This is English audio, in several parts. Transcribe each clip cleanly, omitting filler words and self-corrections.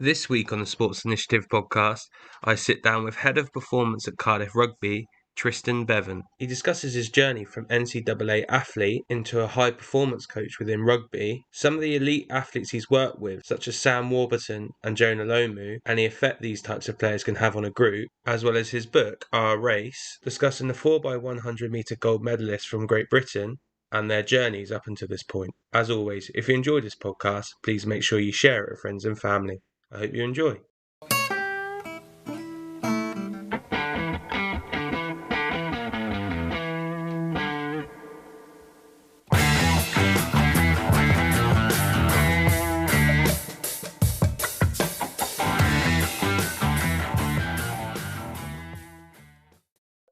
This week on the Sports Initiative podcast, I sit down with Head of Performance at Cardiff Rugby, Trystan Bevan. He discusses his journey from NCAA athlete into a high performance coach within rugby, some of the elite athletes he's worked with, such as Sam Warburton and Jonah Lomu, and the effect these types of players can have on a group, as well as his book, Our Race, discussing the 4x100 metre gold medalists from Great Britain and their journeys up until this point. As always, if you enjoyed this podcast, please make sure you share it with friends and family. I hope you enjoy.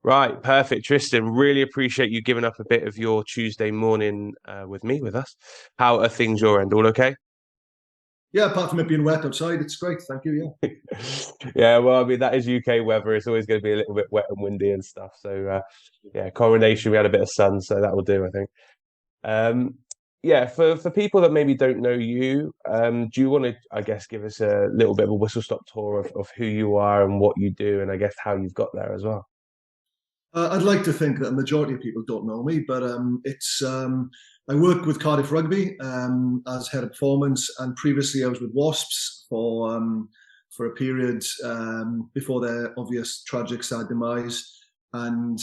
Right, perfect, Trystan. Really appreciate you giving up a bit of your Tuesday morning with us. How are things your end? All okay? Yeah, apart from it being wet outside, it's great. Thank you. Yeah. Yeah, well, I mean, that is UK weather. It's always going to be a little bit wet and windy and stuff. So, yeah, Coronation, we had a bit of sun, so that will do, I think. Yeah, for people that maybe don't know you, do you want to, I guess, give us a little bit of a whistle-stop tour of who you are and what you do, and I guess how you've got there as well? I'd like to think that a majority of people don't know me, but I work with Cardiff Rugby as head of performance, and previously I was with Wasps for a period before their obvious tragic sad demise, and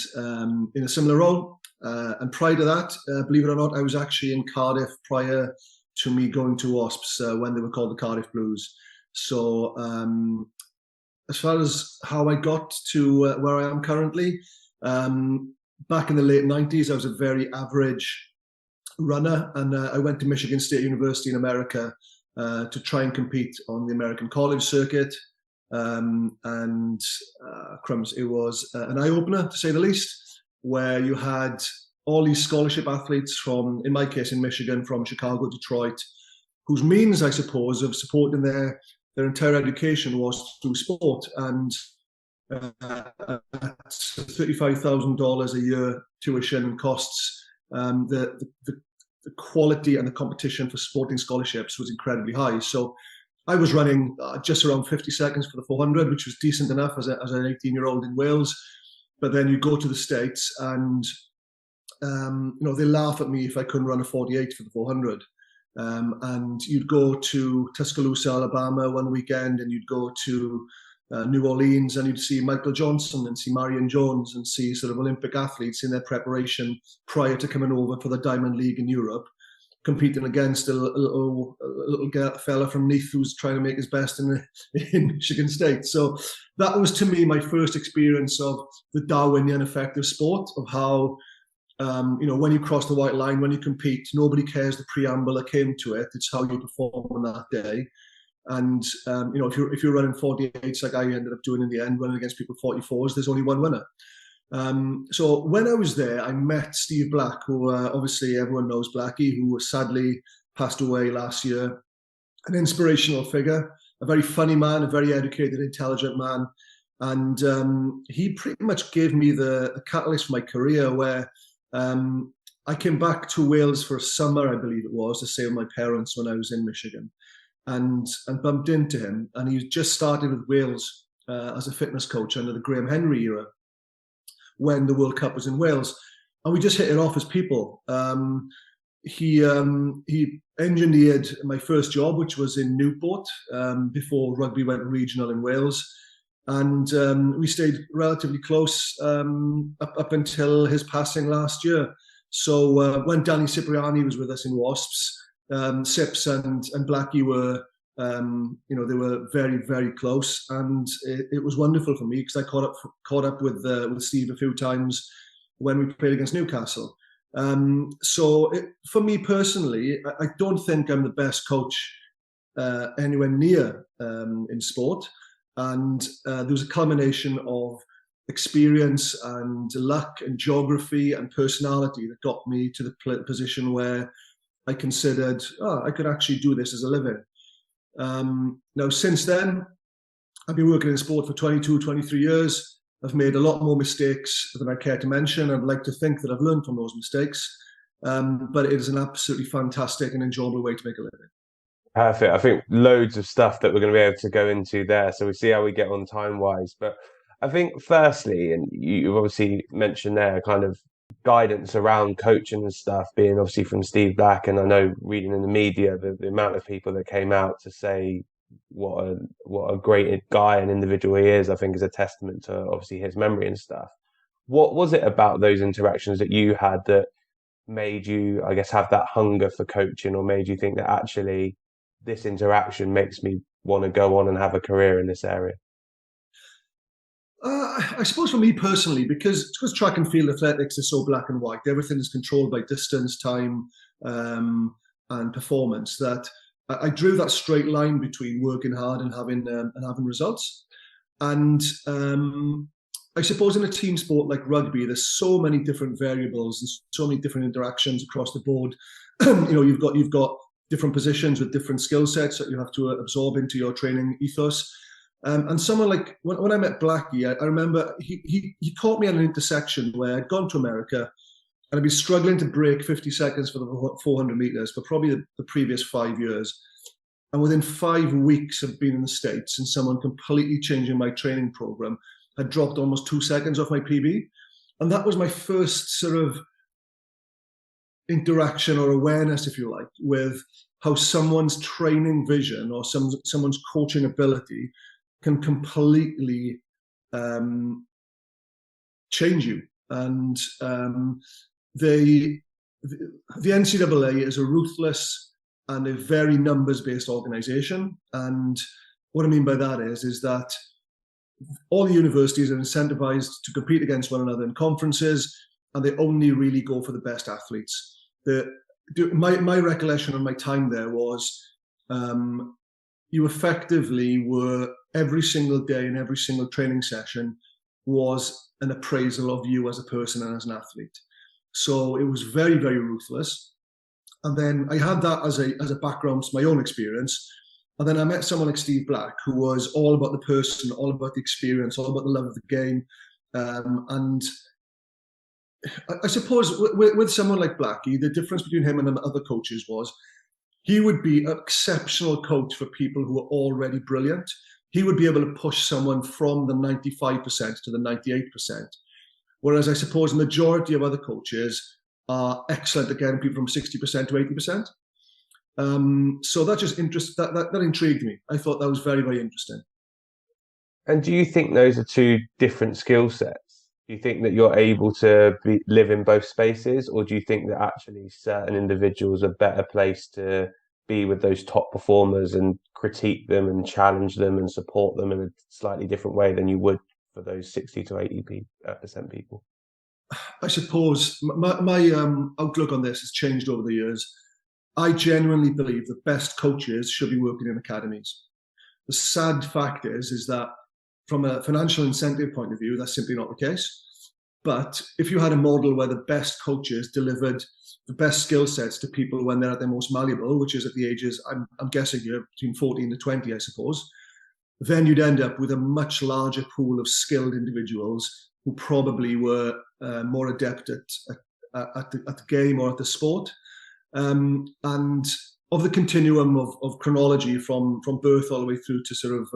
in a similar role. And prior to that, believe it or not, I was actually in Cardiff prior to me going to Wasps when they were called the Cardiff Blues. So as far as how I got to where I am currently, back in the late 90s, I was a very average runner, and I went to Michigan State University in America to try and compete on the American college circuit. Crumbs, it was an eye-opener, to say the least, where you had all these scholarship athletes from, in my case, in Michigan, from Chicago, Detroit, whose means, I suppose, of supporting their entire education was through sport. And at $35,000 a year tuition costs, the quality and the competition for sporting scholarships was incredibly high. So I was running just around 50 seconds for the 400, which was decent enough as an 18-year-old in Wales. But then you go to the States and, they laugh at me if I couldn't run a 48 for the 400. And you'd go to Tuscaloosa, Alabama one weekend, and you'd go to New Orleans, and you'd see Michael Johnson and see Marion Jones and see sort of Olympic athletes in their preparation prior to coming over for the Diamond League in Europe, competing against a little fella from Neath who's trying to make his best in Michigan State. So that was, to me, my first experience of the Darwinian effect of sport, of how, when you cross the white line, when you compete, nobody cares the preamble that came to it. It's how you perform on that day. And, if you're running 48s like I ended up doing in the end, running against people 44s, there's only one winner. So when I was there, I met Steve Black, who obviously everyone knows Blackie, who sadly passed away last year. An inspirational figure, a very funny man, a very educated, intelligent man. And he pretty much gave me the catalyst for my career, where I came back to Wales for a summer, I believe it was, to stay with my parents when I was in Michigan, and bumped into him. And he just started with Wales as a fitness coach under the Graham Henry era, when the World Cup was in Wales, and we just hit it off as people. He engineered my first job, which was in Newport, before rugby went regional in Wales, and we stayed relatively close up until his passing last year. So when Danny Cipriani was with us in Wasps, Sips and Blackie were, they were very, very close, and it was wonderful for me because I caught up with Steve a few times when we played against Newcastle. For me personally, I don't think I'm the best coach anywhere near in sport, and there was a culmination of experience and luck and geography and personality that got me to the position where I considered, I could actually do this as a living. Now, since then, I've been working in sport for 22, 23 years. I've made a lot more mistakes than I care to mention. I'd like to think that I've learned from those mistakes, but it is an absolutely fantastic and enjoyable way to make a living. Perfect. I think loads of stuff that we're going to be able to go into there. So we see how we get on time wise. But I think firstly, and you've obviously mentioned there kind of guidance around coaching and stuff, being obviously from Steve Black. And I know reading in the media, the amount of people that came out to say what a great guy and individual he is, I think is a testament to obviously his memory and stuff. What was it about those interactions that you had that made you, I guess, have that hunger for coaching, or made you think that actually this interaction makes me want to go on and have a career in this area? I suppose for me personally, because track and field athletics is so black and white, everything is controlled by distance, time, and performance. That I drew that straight line between working hard and having results. And I suppose in a team sport like rugby, there's so many different variables and so many different interactions across the board. You've got different positions with different skill sets that you have to absorb into your training ethos. And someone like when I met Blackie, I remember he caught me at an intersection where I'd gone to America and I'd been struggling to break 50 seconds for the 400 meters for probably the previous 5 years. And within 5 weeks of being in the States and someone completely changing my training program, had dropped almost 2 seconds off my PB. And that was my first sort of interaction or awareness, if you like, with how someone's training vision or someone's coaching ability can completely change you. And the NCAA is a ruthless and a very numbers-based organization. And what I mean by that is that all the universities are incentivized to compete against one another in conferences, and they only really go for the best athletes. My recollection of my time there was you effectively were, every single day and every single training session was an appraisal of you as a person and as an athlete. So it was very, very ruthless. And then I had that as a background to my own experience. And then I met someone like Steve Black, who was all about the person, all about the experience, all about the love of the game. And I suppose with someone like Blackie, the difference between him and other coaches was he would be an exceptional coach for people who are already brilliant. He would be able to push someone from the 95% to the 98%. Whereas I suppose the majority of other coaches are excellent at getting people from 60% to 80%. So that just that intrigued me. I thought that was very, very interesting. And do you think those are two different skill sets? Do you think that you're able to live in both spaces, or do you think that actually certain individuals are better placed to be with those top performers and critique them and challenge them and support them in a slightly different way than you would for those 60 to 80% people? I suppose my outlook on this has changed over the years. I genuinely believe the best coaches should be working in academies. The sad fact is that from a financial incentive point of view, that's simply not the case. But if you had a model where the best coaches delivered the best skill sets to people when they're at their most malleable, which is at the ages, I'm guessing here, between 14 to 20, I suppose, then you'd end up with a much larger pool of skilled individuals who probably were more adept at the game or at the sport. And of the continuum of chronology from birth all the way through to sort of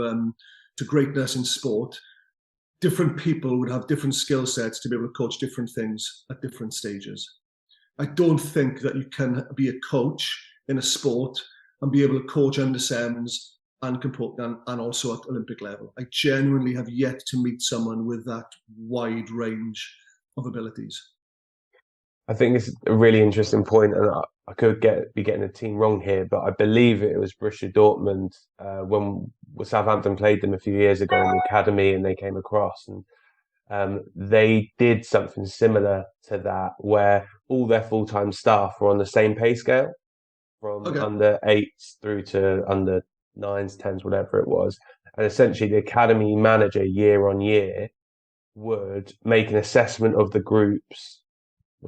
to greatness in sport, different people would have different skill sets to be able to coach different things at different stages. I don't think that you can be a coach in a sport and be able to coach under sevens and compete and also at Olympic level. I genuinely have yet to meet someone with that wide range of abilities. I think it's a really interesting point, and I could be getting the team wrong here, but I believe it was Borussia Dortmund when Southampton played them a few years ago in the academy, and they came across, and they did something similar to that, where all their full-time staff were on the same pay scale, from under eights through to under nines, tens, whatever it was, and essentially the academy manager year on year would make an assessment of the groups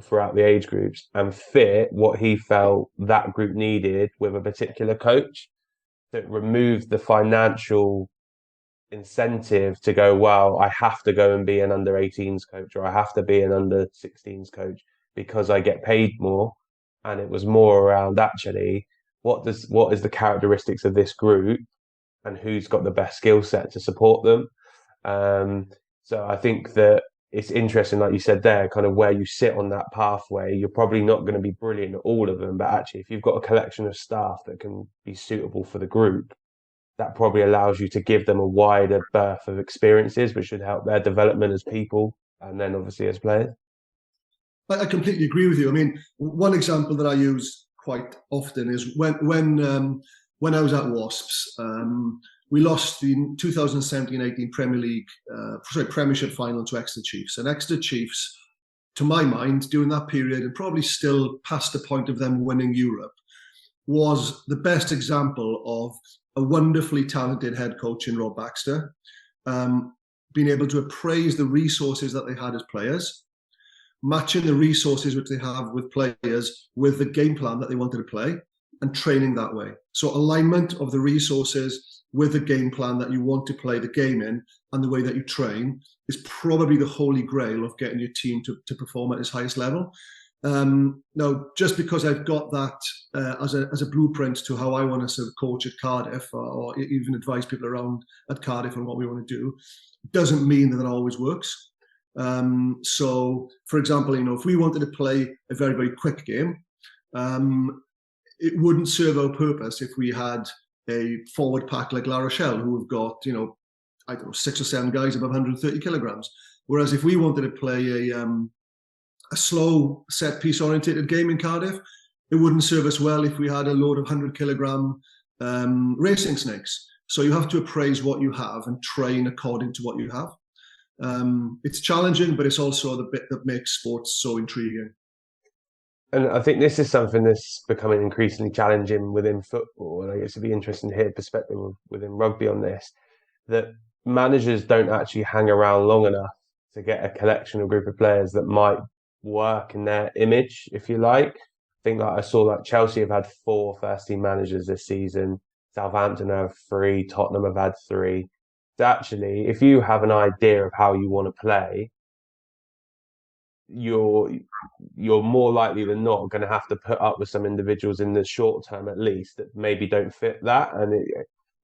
throughout the age groups and fit what he felt that group needed with a particular coach, that removed the financial incentive to go, well, I have to go and be an under 18s coach, or I have to be an under 16s coach because I get paid more. And it was more around actually, what is the characteristics of this group, and who's got the best skill set to support them. So I think that it's interesting, like you said there, kind of where you sit on that pathway. You're probably not going to be brilliant at all of them, but actually, if you've got a collection of staff that can be suitable for the group, that probably allows you to give them a wider berth of experiences, which should help their development as people and then obviously as players. I completely agree with you. I mean, one example that I use quite often is when I was at Wasps, we lost the 2017-18 Premier League, Premiership final to Exeter Chiefs. And Exeter Chiefs, to my mind, during that period, and probably still past the point of them winning Europe, was the best example of a wonderfully talented head coach in Rob Baxter, being able to appraise the resources that they had as players, matching the resources which they have with players with the game plan that they wanted to play, and training that way. So alignment of the resources with the game plan that you want to play the game in and the way that you train is probably the holy grail of getting your team to perform at its highest level. Now, just because I've got that as a blueprint to how I want to sort of coach at Cardiff, or even advise people around at Cardiff on what we want to do, doesn't mean that it always works. So, for example, if we wanted to play a very, very quick game, it wouldn't serve our purpose if we had a forward pack like La Rochelle, who have got, I don't know, 6 or 7 guys above 130 kilograms. Whereas if we wanted to play a slow set piece orientated game in Cardiff, it wouldn't serve us well if we had a load of 100-kilogram racing snakes. So you have to appraise what you have and train according to what you have. It's challenging, but it's also the bit that makes sports so intriguing. And I think this is something that's becoming increasingly challenging within football. And I guess it'd be interesting to hear perspective within rugby on this, that managers don't actually hang around long enough to get a collection of group of players that might work in their image, if you like. I think I saw Chelsea have had 4 first-team managers this season. Southampton have 3. Tottenham have had 3. So actually, if you have an idea of how you want to play, you're more likely than not going to have to put up with some individuals in the short term, at least, that maybe don't fit that. And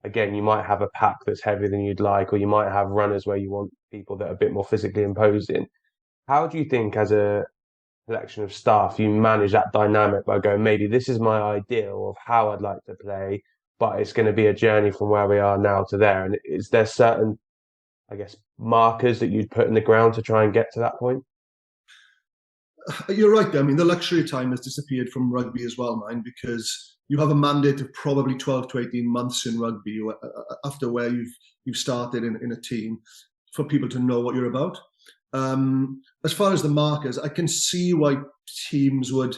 again, you might have a pack that's heavier than you'd like, or you might have runners where you want people that are a bit more physically imposing. How do you think, as a collection of staff, you manage that dynamic by going, maybe this is my ideal of how I'd like to play, but it's going to be a journey from where we are now to there? And is there certain, I guess, markers that you'd put in the ground to try and get to that point? You're right. I mean, the luxury time has disappeared from rugby as well, man, because you have a mandate of probably 12 to 18 months in rugby after where you've started in a team for people to know what you're about. As far as the markers, I can see why teams would,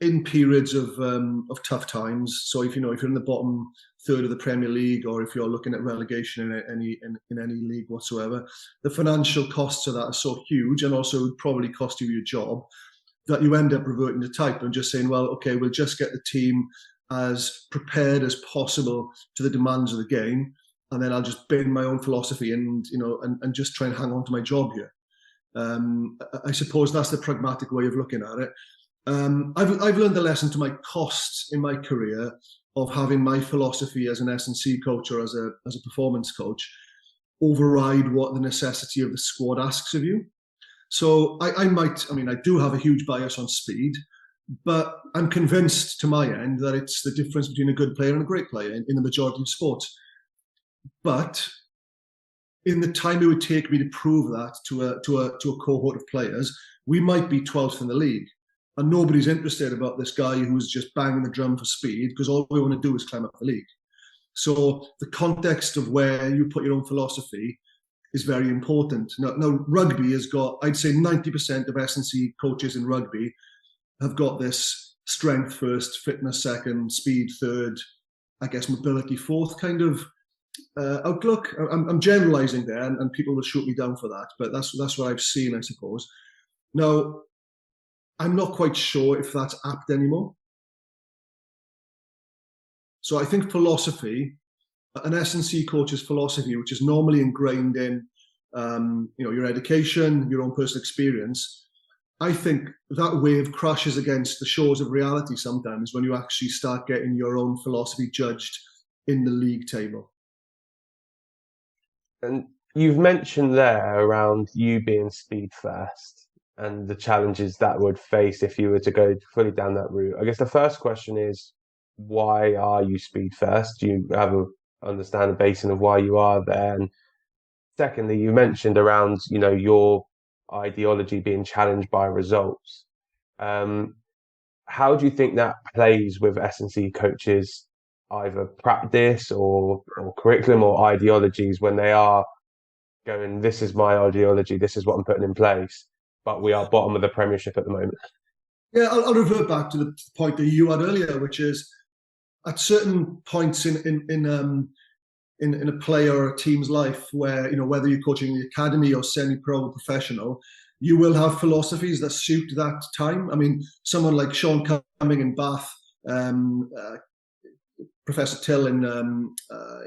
in periods of tough times. So if you're in the bottom third of the Premier League, or if you're looking at relegation in any league whatsoever, the financial costs of that are so huge, and also would probably cost you your job, that you end up reverting to type and just saying, well, okay, we'll just get the team as prepared as possible to the demands of the game, and then I'll just bin my own philosophy and just try and hang on to my job here. I suppose that's the pragmatic way of looking at it. I've learned the lesson to my cost in my career of having my philosophy as an S&C coach or as a performance coach override what the necessity of the squad asks of you. So I do have a huge bias on speed, but I'm convinced to my end that it's the difference between a good player and a great player in the majority of sports. But in the time it would take me to prove that to a cohort of players, we might be 12th in the league. And nobody's interested about this guy who's just banging the drum for speed, because all we want to do is climb up the league. So the context of where you put your own philosophy is very important. Now rugby has got, I'd say 90% of S&C coaches in rugby have got this strength first, fitness second, speed third, I guess mobility fourth kind of outlook. I'm generalizing there, and people will shoot me down for that, but that's what I've seen, I suppose. Now, I'm not quite sure if that's apt anymore. So I think philosophy, an S&C coach's philosophy, which is normally ingrained in your education, your own personal experience, I think that wave crashes against the shores of reality sometimes when you actually start getting your own philosophy judged in the league table. And you've mentioned there around you being speed first and the challenges that would face if you were to go fully down that route. I guess the first question is, why are you speed first? Do you have a understand the basin of why you are there? And secondly, you mentioned around, your ideology being challenged by results. Um, how do you think that plays with S&C coaches, either practice or curriculum or ideologies when they are going, this is my ideology, this is what I'm putting in place, but we are bottom of the Premiership at the moment? Yeah, I'll revert back to the point that you had earlier, which is at certain points in a player or a team's life where, whether you're coaching the academy or semi-pro professional, you will have philosophies that suit that time. I mean, someone like Sean Cumming in Bath, Professor Till in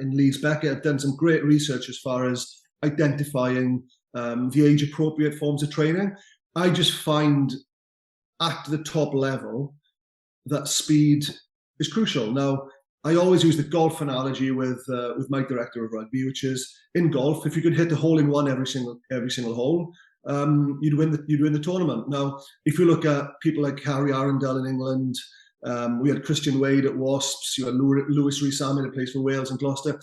Leeds Beckett have done some great research as far as identifying the age-appropriate forms of training. I just find at the top level that speed is crucial. Now, I always use the golf analogy with my director of rugby, which is in golf, if you could hit a hole in one every single hole, you'd win the tournament. Now, if you look at people like Harry Arundel in England, we had Christian Wade at Wasps, you had Lewis Rees-Zammit that plays for Wales and Gloucester.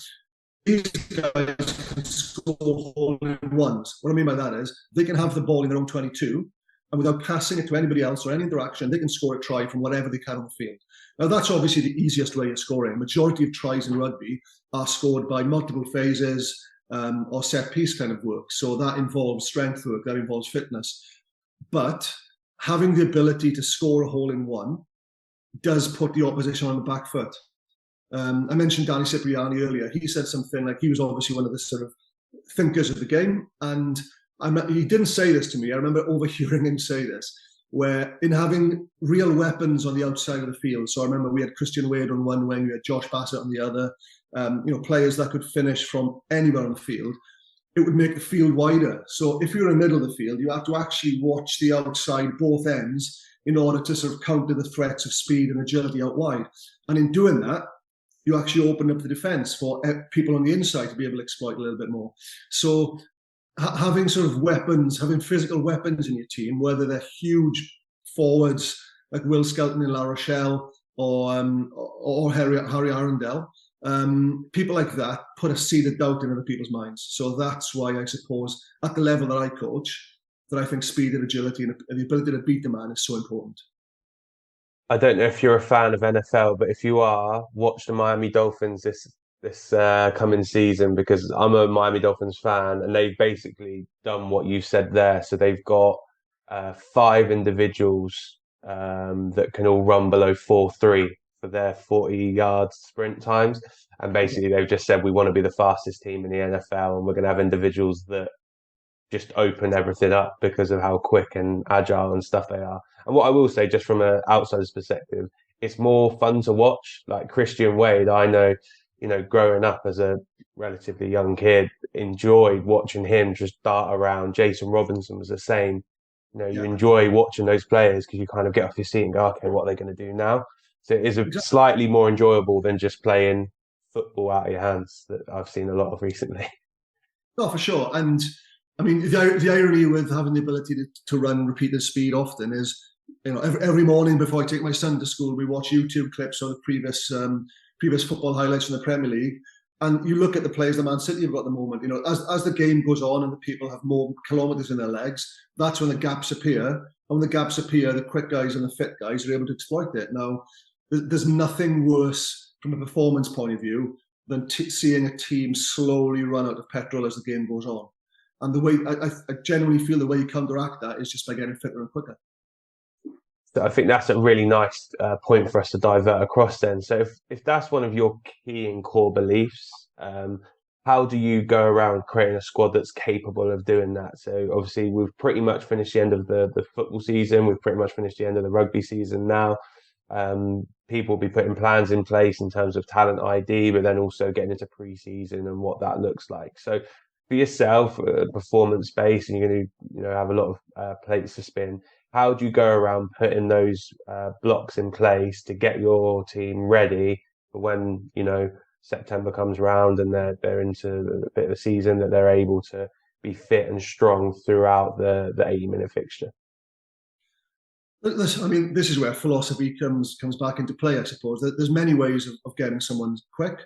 These guys can score hole in ones. What I mean by that is they can have the ball in their own 22, and without passing it to anybody else or any interaction, they can score a try from whatever they can on the field. Now, that's obviously the easiest way of scoring. Majority of tries in rugby are scored by multiple phases or set piece kind of work. So that involves strength work, that involves fitness. But having the ability to score a hole in one does put the opposition on the back foot. I mentioned Danny Cipriani earlier. He said something like he was obviously one of the sort of thinkers of the game. And he didn't say this to me. I remember overhearing him say this, where in having real weapons on the outside of the field. So I remember we had Christian Wade on one wing, we had Josh Bassett on the other, players that could finish from anywhere on the field. It would make the field wider. So if you're in the middle of the field, you have to actually watch the outside, both ends, in order to sort of counter the threats of speed and agility out wide. And in doing that, you actually open up the defence for people on the inside to be able to exploit a little bit more. So having sort of weapons, having physical weapons in your team, whether they're huge forwards like Will Skelton in La Rochelle or Harry Arundel, people like that put a seed of doubt in other people's minds. So that's why I suppose at the level that I coach, that I think speed and agility and the ability to beat the man is so important. I don't know if you're a fan of NFL, but if you are, watch the Miami Dolphins this coming season, because I'm a Miami Dolphins fan, and they've basically done what you said there. So they've got five individuals that can all run below 4.3 for their 40-yard sprint times, and basically they've just said we want to be the fastest team in the NFL, and we're going to have individuals that just open everything up because of how quick and agile and stuff they are. And what I will say, just from an outsider's perspective, it's more fun to watch. Like Christian Wade, I know, growing up as a relatively young kid, enjoyed watching him just dart around. Jason Robinson was the same. You enjoy watching those players because you kind of get off your seat and go, okay, what are they going to do now? So it is slightly more enjoyable than just playing football out of your hands that I've seen a lot of recently. No, for sure. And I mean, the irony with having the ability to run repeated speed often is, every morning before I take my son to school, we watch YouTube clips of the previous football highlights from the Premier League. And you look at the players that Man City have got at the moment, as the game goes on and the people have more kilometres in their legs, that's when the gaps appear. And when the gaps appear, the quick guys and the fit guys are able to exploit it. Now, there's nothing worse from a performance point of view than seeing a team slowly run out of petrol as the game goes on. And the way I genuinely feel the way you counteract that is just by getting fitter and quicker. So I think that's a really nice point for us to divert across then. So if that's one of your key and core beliefs, how do you go around creating a squad that's capable of doing that? So obviously we've pretty much finished the end of the football season. We've pretty much finished the end of the rugby season now. People will be putting plans in place in terms of talent ID, but then also getting into pre-season and what that looks like. So for yourself, performance based, and you're going to have a lot of plates to spin. how do you go around putting those blocks in place to get your team ready for when, September comes around and they're into a bit of a season, that they're able to be fit and strong throughout the 80-minute fixture? I mean, this is where philosophy comes back into play, I suppose. There's many ways of getting someone quick.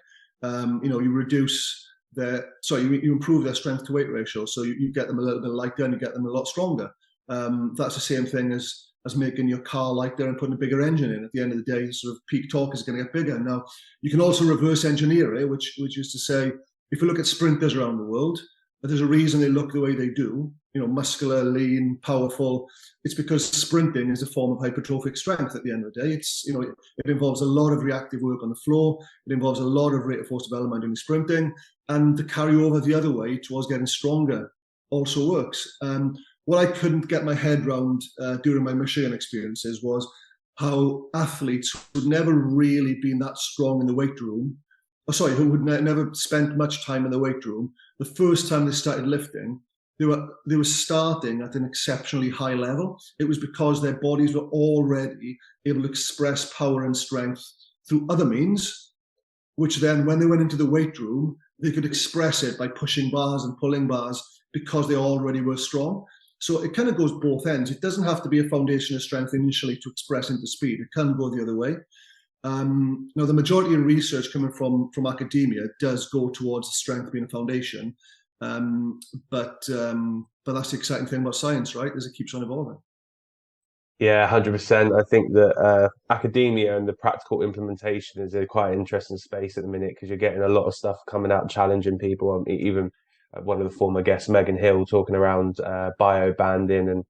You reduce you improve their strength to weight ratio, so you get them a little bit lighter and you get them a lot stronger. That's the same thing as making your car lighter and putting a bigger engine in. At the end of the day, sort of peak torque is going to get bigger. Now, you can also reverse engineer it, which is to say, if you look at sprinters around the world, there's a reason they look the way they do. Muscular, lean, powerful. It's because sprinting is a form of hypertrophic strength. At the end of the day, it involves a lot of reactive work on the floor. It involves a lot of rate of force development in sprinting, and the carry over the other way towards getting stronger also works. What I couldn't get my head around during my Michigan experiences was how athletes who'd never really been that strong in the weight room, who had never spent much time in the weight room, the first time they started lifting, they were starting at an exceptionally high level. It was because their bodies were already able to express power and strength through other means, which then, when they went into the weight room, they could express it by pushing bars and pulling bars because they already were strong. So it kind of goes both ends. It doesn't have to be a foundation of strength initially to express into speed. It can go the other way. Now, the majority of research coming from academia does go towards strength being a foundation. But that's the exciting thing about science, right? Is it keeps on evolving. Yeah, 100%. I think that academia and the practical implementation is a quite interesting space at the minute, because you're getting a lot of stuff coming out challenging people. Even one of the former guests, Megan Hill, talking around bio banding and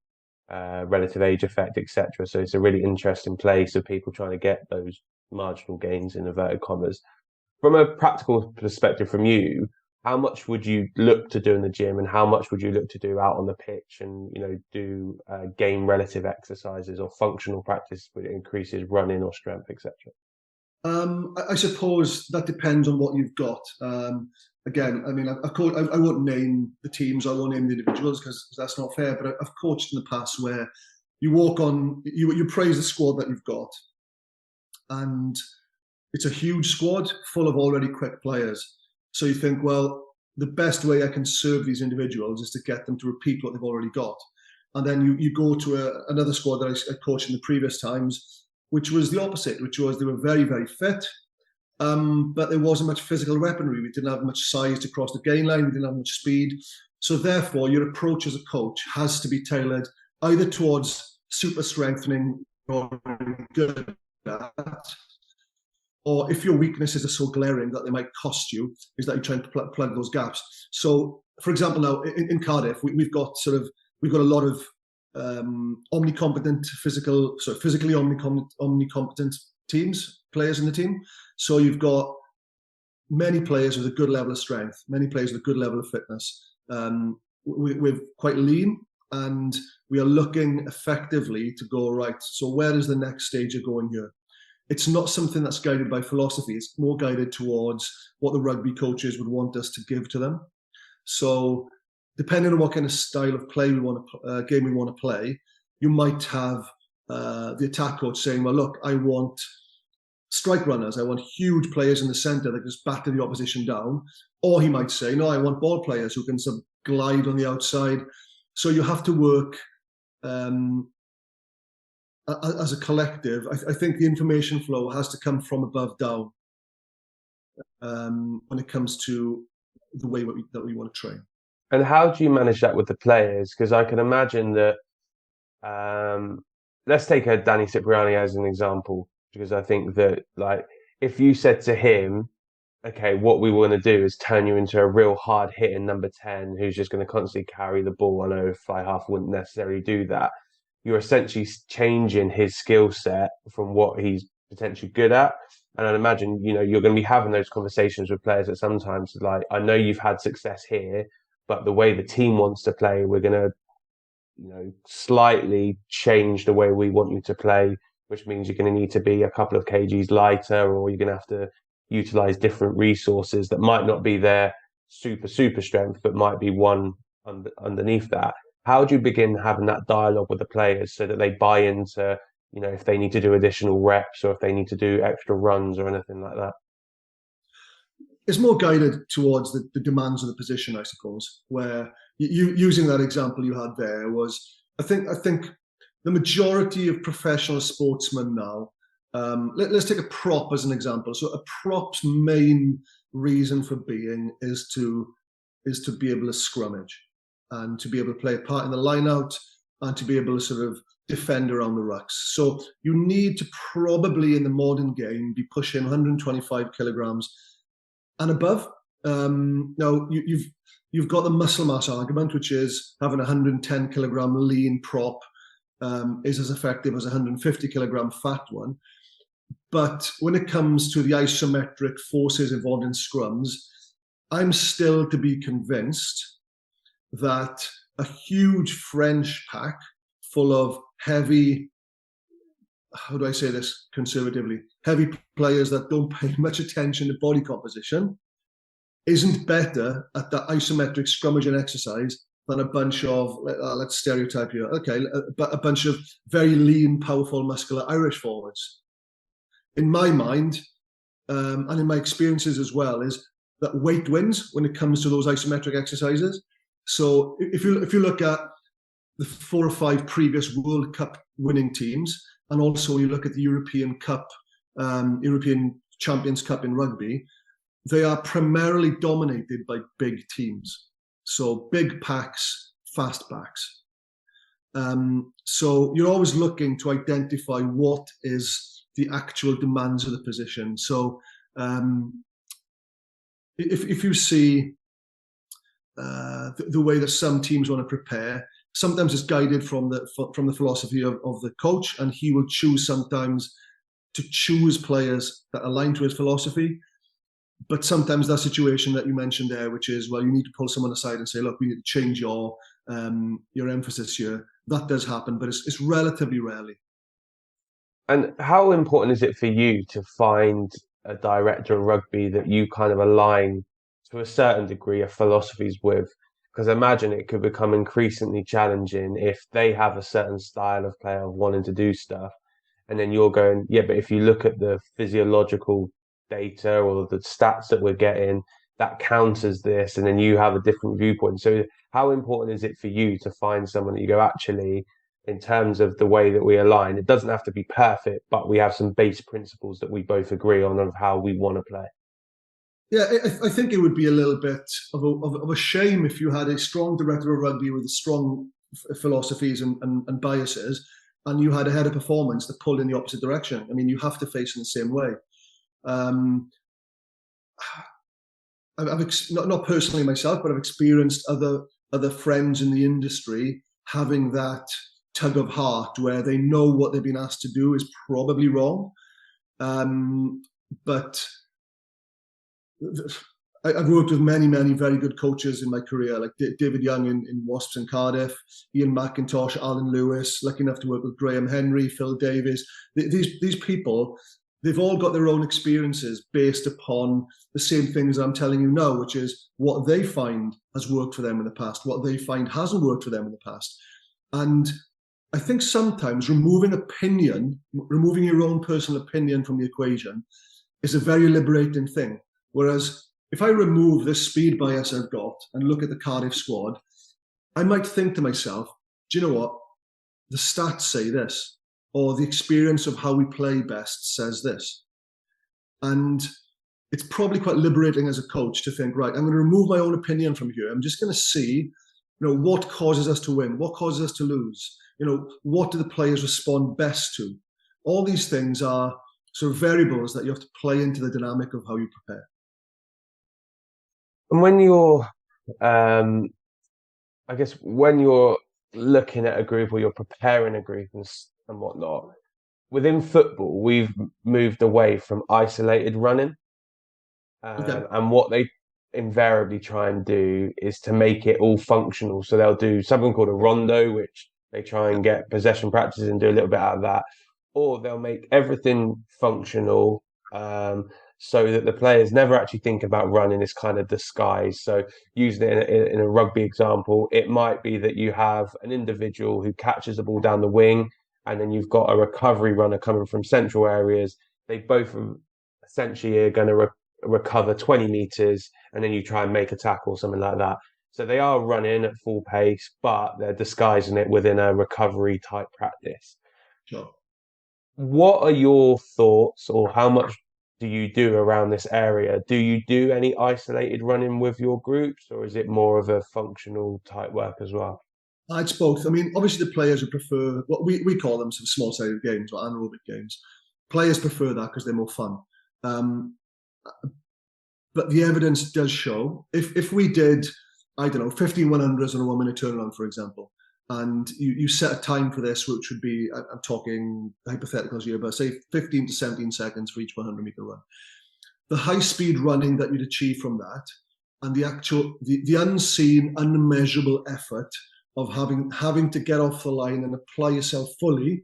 relative age effect, etc. So it's a really interesting place of people trying to get those marginal gains in inverted commas. From a practical perspective from you, how much would you look to do in the gym, and how much would you look to do out on the pitch, and do game relative exercises or functional practice which increases running or strength, etc.? I suppose that depends on what you've got. Again, I mean, I won't name the teams, I won't name the individuals, because that's not fair, but I've coached in the past where you walk on, you praise the squad that you've got, and it's a huge squad full of already quick players. So you think, well, the best way I can serve these individuals is to get them to repeat what they've already got. And then you go to another squad that I coached in the previous times, which was the opposite, which was they were very, very fit, but there wasn't much physical weaponry. We didn't have much size to cross the gain line. We didn't have much speed. So therefore, your approach as a coach has to be tailored either towards super strengthening or good at, or if your weaknesses are so glaring that they might cost you, is that you're trying to plug those gaps. So, for example, now in Cardiff, we've got a lot of physically omnicompetent players in the team. So you've got many players with a good level of strength, many players with a good level of fitness. We're quite lean, and we are looking effectively to go, right, so where is the next stage of going here? It's not something that's guided by philosophy. It's more guided towards what the rugby coaches would want us to give to them. So depending on what kind of style of play game we want to play, you might have the attack coach saying, well, look, I want strike runners. I want huge players in the centre that just batter the opposition down. Or he might say, no, I want ball players who can glide on the outside. So you have to work as a collective. I think the information flow has to come from above down when it comes to the way that we want to train. And how do you manage that with the players? Because I can imagine that, let's take a Danny Cipriani as an example, because I think that, like, if you said to him, okay, what we want to do is turn you into a real hard hitting number 10 who's just going to constantly carry the ball. I know fly half wouldn't necessarily do that. You're essentially changing his skill set from what he's potentially good at. And I'd imagine, you're going to be having those conversations with players that sometimes, like, I know you've had success here, but the way the team wants to play, we're going to, slightly change the way we want you to play, which means you're going to need to be a couple of kgs lighter, or you're going to have to utilize different resources that might not be their super strength, but might be one underneath that. How do you begin having that dialogue with the players so that they buy into, if they need to do additional reps or if they need to do extra runs or anything like that? It's more guided towards the demands of the position, I suppose. Where using that example you had there was, I think the majority of professional sportsmen now. Let's take a prop as an example. So a prop's main reason for being is to be able to scrummage and to be able to play a part in the line out and to be able to sort of defend around the rucks. So you need to probably in the modern game be pushing 125 kilograms and above. Now you've got the muscle mass argument, which is having a 110 kilogram lean prop is as effective as a 150 kilogram fat one. But when it comes to the isometric forces involved in scrums, I'm still to be convinced that a huge French pack full of heavy, how do I say this conservatively, heavy players that don't pay much attention to body composition isn't better at that isometric scrummaging exercise than a bunch of, let's stereotype here, okay, a bunch of very lean, powerful, muscular Irish forwards. In my mind, and in my experiences as well, is that weight wins when it comes to those isometric exercises. So if you look at the 4 or 5 previous World Cup winning teams, and also you look at the European Cup, European Champions Cup in rugby, they are primarily dominated by big teams. So big packs, fast backs. So you're always looking to identify what is the actual demands of the position. So if you see the way that some teams want to prepare, sometimes it's guided from the philosophy of the coach, and he will choose sometimes to choose players that align to his philosophy. But sometimes that situation that you mentioned there, which is, well, you need to pull someone aside and say, look, we need to change your emphasis here. That does happen, but it's relatively rarely. And how important is it for you to find a director of rugby that you kind of align to a certain degree of philosophies with? Because I imagine it could become increasingly challenging if they have a certain style of player of wanting to do stuff. And then you're going, yeah, but if you look at the physiological data or the stats that we're getting, that counters this, and then you have a different viewpoint. So how important is it for you to find someone that you go, actually, in terms of the way that we align, it doesn't have to be perfect, but we have some base principles that we both agree on of how we want to play? Yeah, I think it would be a little bit of a shame if you had a strong director of rugby with strong philosophies and biases, and you had a head of performance that pulled in the opposite direction. I mean, you have to face in the same way. I've not personally myself, but I've experienced other friends in the industry having that tug of heart where they know what they've been asked to do is probably wrong. But I've worked with many very good coaches in my career, like David Young in Wasps and Cardiff, Ian McIntosh, Alan Lewis, lucky enough to work with Graham Henry, Phil Davies. These people, they've all got their own experiences based upon the same things I'm telling you now, which is what they find has worked for them in the past, what they find hasn't worked for them in the past. And I think sometimes removing your own personal opinion from the equation is a very liberating thing. Whereas if I remove this speed bias I've got and look at the Cardiff squad, I might think to myself, do you know what? The stats say this, or the experience of how we play best says this. And it's probably quite liberating as a coach to think, right, I'm going to remove my own opinion from here. I'm just going to see, what causes us to win, what causes us to lose, what do the players respond best to? All these things are sort of variables that you have to play into the dynamic of how you prepare. And when you're, I guess, when you're looking at a group or you're preparing a group and whatnot, within football, we've moved away from isolated running. Okay. And what they invariably try and do is to make it all functional. So they'll do something called a rondo, which they try and get possession practices and do a little bit out of that. Or they'll make everything functional. so that the players never actually think about running as kind of disguise. So using it in a rugby example, it might be that you have an individual who catches the ball down the wing, and then you've got a recovery runner coming from central areas. They both essentially are going to recover 20 meters, and then you try and make a tackle or something like that. So they are running at full pace, but they're disguising it within a recovery type practice. Sure. What are your thoughts, or how much do you do around this area? Do you do any isolated running with your groups, or is it more of a functional type work as well? It's both. I mean, obviously the players would prefer what we call them some small-sided games or anaerobic games. Players prefer that because they're more fun. Um, but the evidence does show if we did, I don't know, 15 100s on a 1 minute turnaround, for example, and you set a time for this, which would be, I'm talking hypotheticals here, but say 15 to 17 seconds for each 100-meter run. The high speed running that you'd achieve from that, and the unseen, unmeasurable effort of having to get off the line and apply yourself fully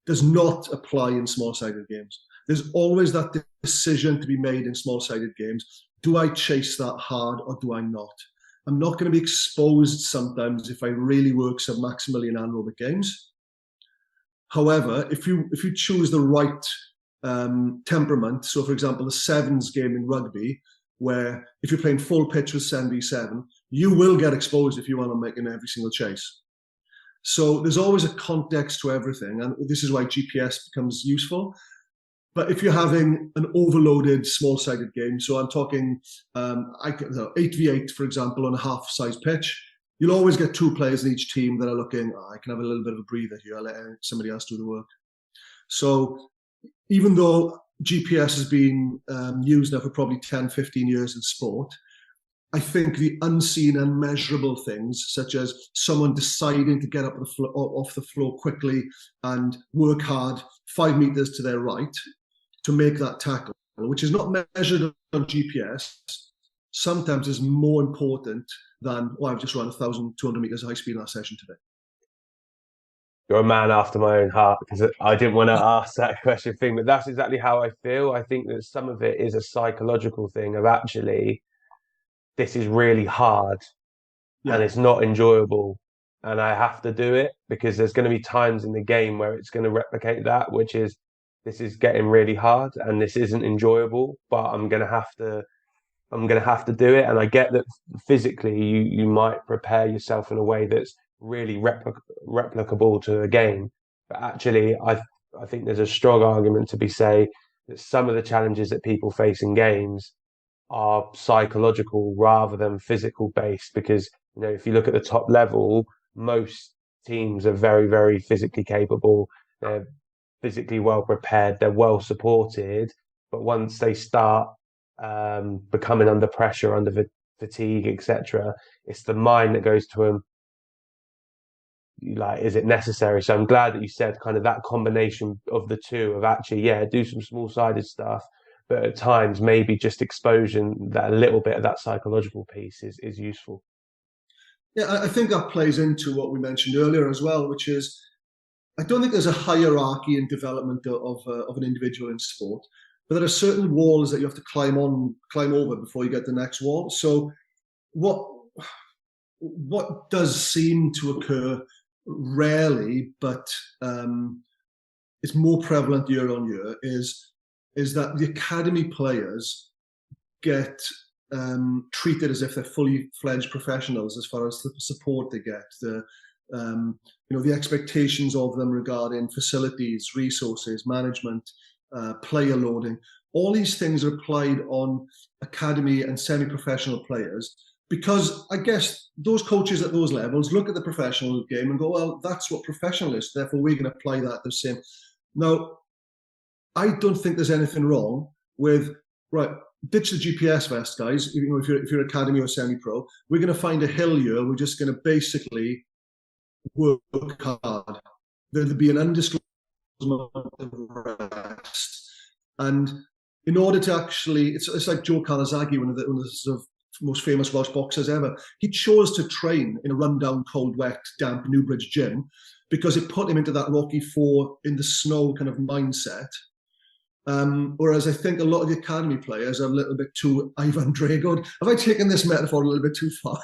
does not apply in small-sided games. There's always that decision to be made in small-sided games. Do I chase that hard or do I not? I'm not going to be exposed sometimes if I really work submaximally in anaerobic games. However, if you choose the right temperament, so for example, the sevens game in rugby, where if you're playing full pitch with 7v7, you will get exposed if you want to make in every single chase. So there's always a context to everything, and this is why GPS becomes useful. But if you're having an overloaded small-sided game, so I'm talking 8v8, for example, on a half-size pitch, you'll always get two players in each team that are looking, I can have a little bit of a breather here, I'll let somebody else do the work. So even though GPS has been used now for probably 10, 15 years in sport, I think the unseen, unmeasurable things, such as someone deciding to get up off the floor quickly and work hard 5 meters to their right to make that tackle, which is not measured on GPS, sometimes is more important than, I've just run 1,200 meters high speed in that session today. You're a man after my own heart, because I didn't want to ask that question thing, but that's exactly how I feel. I think that some of it is a psychological thing of actually, this is really hard and it's not enjoyable, and I have to do it because there's going to be times in the game where it's going to replicate that, which is, this is getting really hard and this isn't enjoyable, but I'm going to have to do it. And I get that physically you might prepare yourself in a way that's really replicable to a game, but actually I think there's a strong argument to be say that some of the challenges that people face in games are psychological rather than physical based, because if you look at the top level, most teams are very, very physically capable. They're physically well prepared, they're well supported, but once they start becoming under pressure, under fatigue, etc., it's the mind that goes to them, like, is it necessary? So I'm glad that you said kind of that combination of the two, of actually, do some small-sided stuff, but at times maybe just exposing that a little bit of that psychological piece is useful. Yeah, I think that plays into what we mentioned earlier as well, which is, I don't think there's a hierarchy in development of an individual in sport, but there are certain walls that you have to climb over before you get the next wall. So what does seem to occur rarely, but it's more prevalent year on year, is that the academy players get treated as if they're fully fledged professionals as far as the support they get, the expectations of them regarding facilities, resources, management, player loading. All these things are applied on academy and semi-professional players, because I guess those coaches at those levels look at the professional game and go, well, that's what professional is, therefore we're going to apply that the same. Now, I don't think there's anything wrong with, right, ditch the GPS vest, guys. If you're academy or semi-pro, we're going to find a hill here. We're just going to basically work hard. There'll be an undisclosed amount of rest. And in order to actually, it's like Joe Calzaghe, one of the sort of most famous Welsh boxers ever. He chose to train in a rundown, cold, wet, damp Newbridge gym because it put him into that Rocky IV in the snow kind of mindset. Whereas I think a lot of the academy players are a little bit too Ivan Drago'd. Have I taken this metaphor a little bit too far?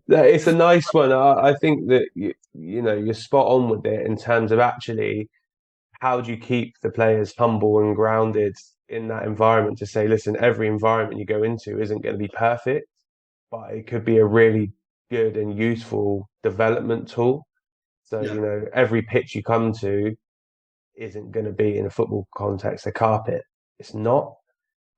It's a nice one. I think that you're spot on with it in terms of actually how do you keep the players humble and grounded in that environment to say, listen, every environment you go into isn't going to be perfect, but it could be a really good and useful development tool. So, Yeah, every pitch you come to isn't going to be in a football context a carpet. It's not.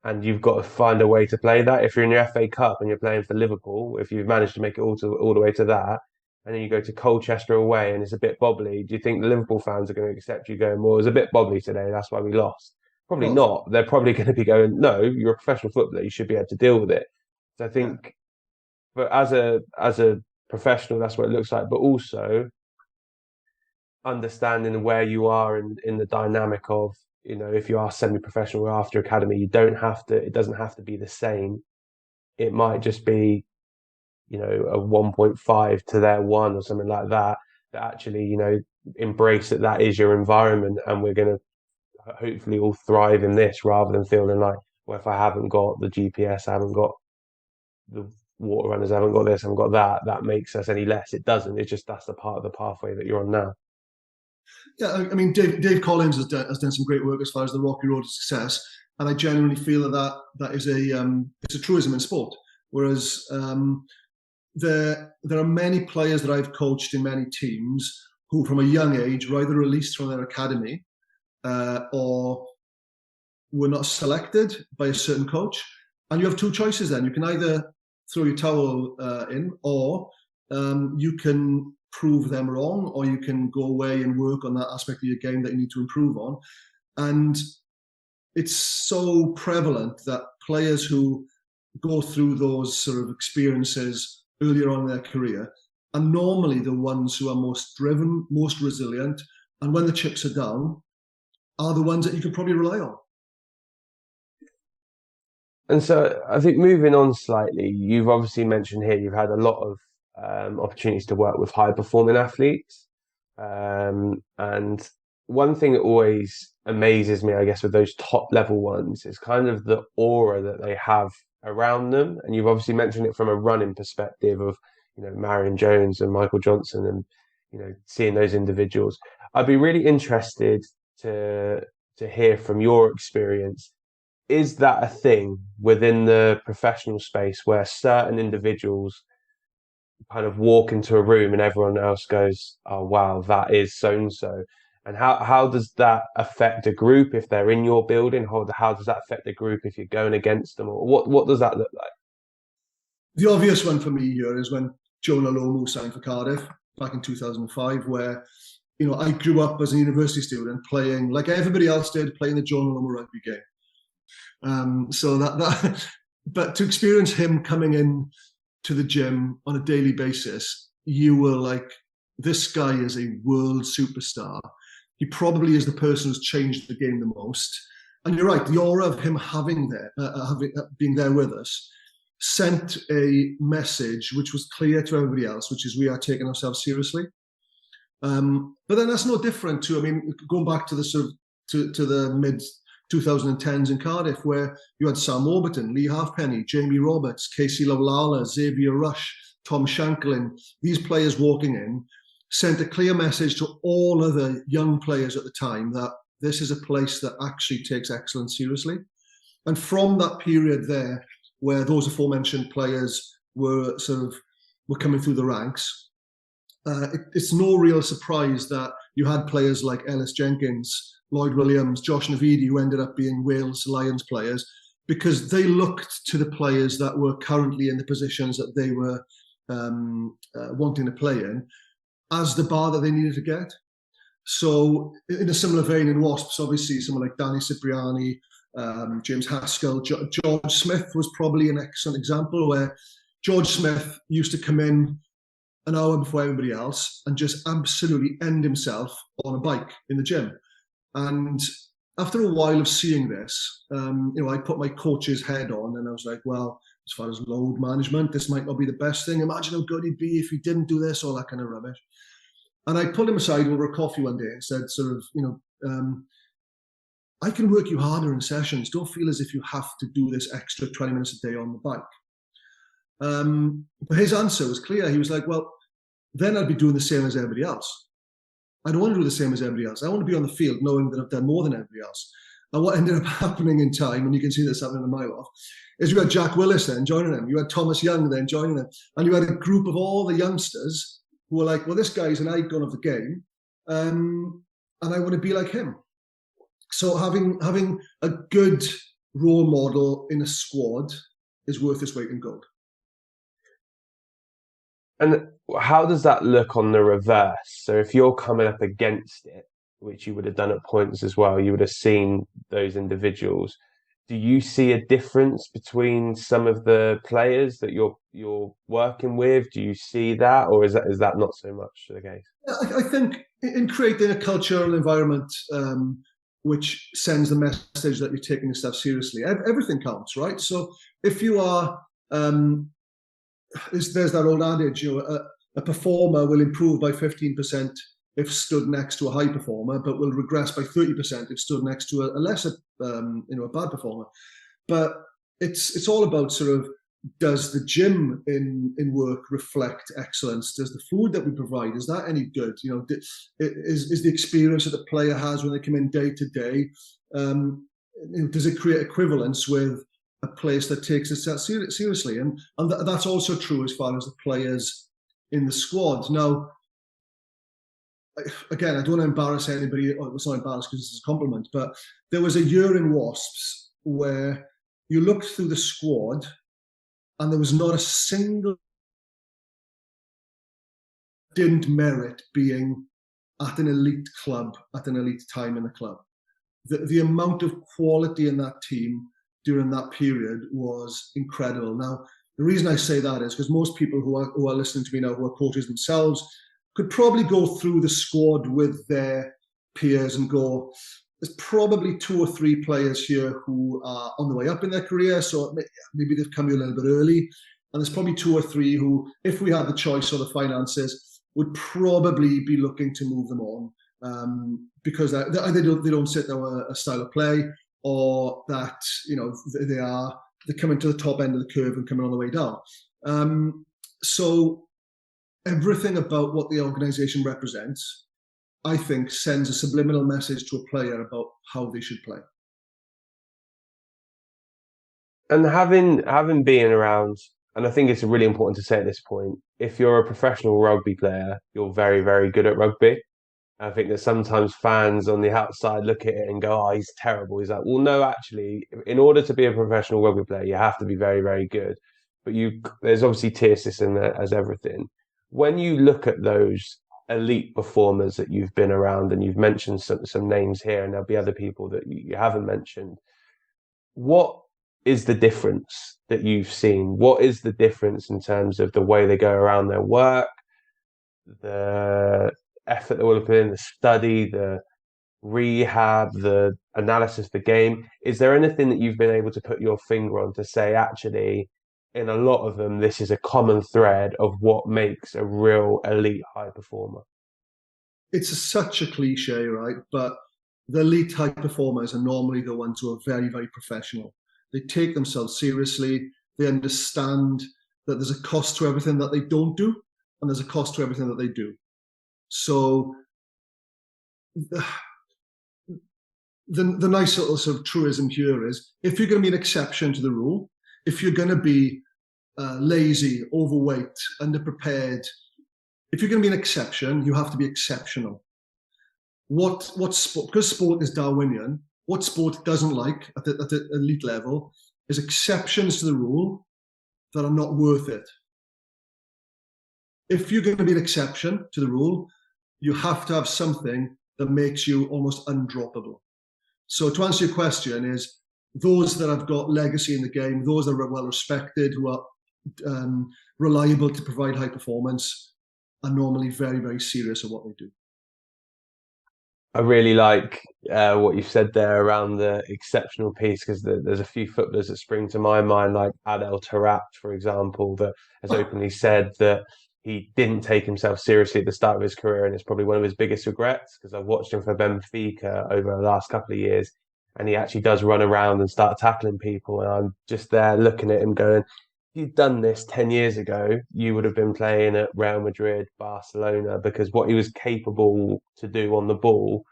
And you've got to find a way to play that. If you're in your FA Cup and you're playing for Liverpool, if you've managed to make it all the way to that, and then you go to Colchester away and it's a bit bobbly, do you think the Liverpool fans are going to accept you going, well, it was a bit bobbly today, that's why we lost? Probably well, not. They're probably going to be going, no, you're a professional footballer, you should be able to deal with it. So I yeah, think, but as a professional, that's what it looks like. But also understanding where you are in the dynamic of, if you are semi-professional or after academy, it doesn't have to be the same. It might just be, a 1.5 to their one or something like that, that actually, embrace that is your environment and we're going to hopefully all thrive in this rather than feeling like, well, if I haven't got the GPS, I haven't got the water runners, I haven't got this, I haven't got that, that makes us any less. It doesn't. It's just that's the part of the pathway that you're on now. yeah. I mean, Dave Collins has done some great work as far as the Rocky Road to Success, and I genuinely feel that is it's a truism in sport. Whereas there are many players that I've coached in many teams who, from a young age, were either released from their academy or were not selected by a certain coach. And you have two choices then. You can either throw your towel in, or you can prove them wrong, or you can go away and work on that aspect of your game that you need to improve on. And it's so prevalent that players who go through those sort of experiences earlier on in their career are normally the ones who are most driven, most resilient, and when the chips are down, are the ones that you can probably rely on. And so I think moving on slightly, you've obviously mentioned here you've had a lot of opportunities to work with high performing athletes. And one thing that always amazes me, I guess, with those top level ones is kind of the aura that they have around them. And you've obviously mentioned it from a running perspective of, Marion Jones and Michael Johnson and, seeing those individuals. I'd be really interested to hear from your experience, is that a thing within the professional space where certain individuals kind of walk into a room and everyone else goes, "Oh wow, that is so and so," and how does that affect a group if they're in your building? How does that affect the group if you're going against them, or what does that look like? The obvious one for me here is when Jonah Lomu signed for Cardiff back in 2005, where I grew up as a university student playing, like everybody else did, playing the Jonah Lomu rugby game. So but to experience him coming in to the gym on a daily basis, you were like, this guy is a world superstar. He probably is the person who's changed the game the most. And you're right, the aura of him being there with us sent a message which was clear to everybody else, which is we are taking ourselves seriously. But then that's no different to, I mean, going back to the sort of to the mid 2010s in Cardiff, where you had Sam Warburton, Lee Halfpenny, Jamie Roberts, Casey Lawlala, Xavier Rush, Tom Shanklin. These players walking in sent a clear message to all other young players at the time that this is a place that actually takes excellence seriously. And from that period there, where those aforementioned players were coming through the ranks, it's no real surprise that you had players like Ellis Jenkins, Lloyd Williams, Josh Navidi, who ended up being Wales Lions players, because they looked to the players that were currently in the positions that they were wanting to play in as the bar that they needed to get. So in a similar vein in Wasps, obviously someone like Danny Cipriani, James Haskell, George Smith was probably an excellent example, where George Smith used to come in an hour before everybody else and just absolutely end himself on a bike in the gym. And after a while of seeing this, I put my coach's head on and I was like, well, as far as load management, this might not be the best thing. Imagine how good he'd be if he didn't do this, all that kind of rubbish. And I pulled him aside over a coffee one day and said, I can work you harder in sessions. Don't feel as if you have to do this extra 20 minutes a day on the bike. But his answer was clear. He was like, well, then I'd be doing the same as everybody else. I don't want to do the same as everybody else. I want to be on the field knowing that I've done more than everybody else. And what ended up happening in time, and you can see this happening in a mile off, is you had Jack Willis then joining him. You had Thomas Young then joining him. And you had a group of all the youngsters who were like, well, this guy's an icon of the game. And I want to be like him. So having a good role model in a squad is worth its weight in gold. And how does that look on the reverse? So if you're coming up against it, which you would have done at points as well, you would have seen those individuals. Do you see a difference between some of the players that you're working with? Do you see that, or is that not so much the case? I think in creating a cultural environment which sends the message that you're taking this stuff seriously, everything counts, right? So if you are there's that old adage, a performer will improve by 15% if stood next to a high performer, but will regress by 30% if stood next to a lesser, a bad performer. But it's all about sort of, does the gym in work reflect excellence? Does the food that we provide, is that any good? Is the experience that the player has when they come in day to day, does it create equivalence with a place that takes itself seriously? And that's also true as far as the players in the squad. Now, again, I don't want to embarrass anybody. It's not embarrassed because it's a compliment, but there was a year in Wasps where you looked through the squad and there was not a single didn't merit being at an elite club at an elite time in the club. The amount of quality in that team during that period was incredible. Now, the reason I say that is because most people who are listening to me now, who are coaches themselves, could probably go through the squad with their peers and go, there's probably 2 or 3 players here who are on the way up in their career, so maybe they've come here a little bit early. And there's probably 2 or 3 who, if we had the choice or the finances, would probably be looking to move them on because they don't sit there a style of play, or that they're coming to the top end of the curve and coming on the way down. So everything about what the organisation represents, I think, sends a subliminal message to a player about how they should play. And having been around, and I think it's really important to say at this point, if you're a professional rugby player, you're very, very good at rugby. I think that sometimes fans on the outside look at it and go, "Oh, he's terrible." He's like, "Well, no, actually, in order to be a professional rugby player, you have to be very, very good." But there's obviously tier system there as everything. When you look at those elite performers that you've been around, and you've mentioned some names here, and there'll be other people that you haven't mentioned, what is the difference that you've seen? What is the difference in terms of the way they go around their work, the effort that we're put in, the study, the rehab, the analysis of the game? Is there anything that you've been able to put your finger on to say, actually, in a lot of them, this is a common thread of what makes a real elite high performer? It's such a cliche, right? But the elite high performers are normally the ones who are very, very professional. They take themselves seriously. They understand that there's a cost to everything that they don't do, and there's a cost to everything that they do. So the nice little sort of truism here is, if you're going to be an exception to the rule, if you're going to be lazy, overweight, underprepared, if you're going to be an exception, you have to be exceptional. What sport, because sport is Darwinian, what sport doesn't like at the elite level is exceptions to the rule that are not worth it. If you're going to be an exception to the rule, you have to have something that makes you almost undroppable. So to answer your question is, those that have got legacy in the game, those that are well respected, who are reliable to provide high performance, are normally very, very serious at what they do. I really like what you've said there around the exceptional piece, because there's a few footballers that spring to my mind, like Adel Taarabt, for example, that has openly said that he didn't take himself seriously at the start of his career, and it's probably one of his biggest regrets, because I've watched him for Benfica over the last couple of years, and he actually does run around and start tackling people. And I'm just there looking at him going, if you'd done this 10 years ago, you would have been playing at Real Madrid, Barcelona, because what he was capable to do on the ball,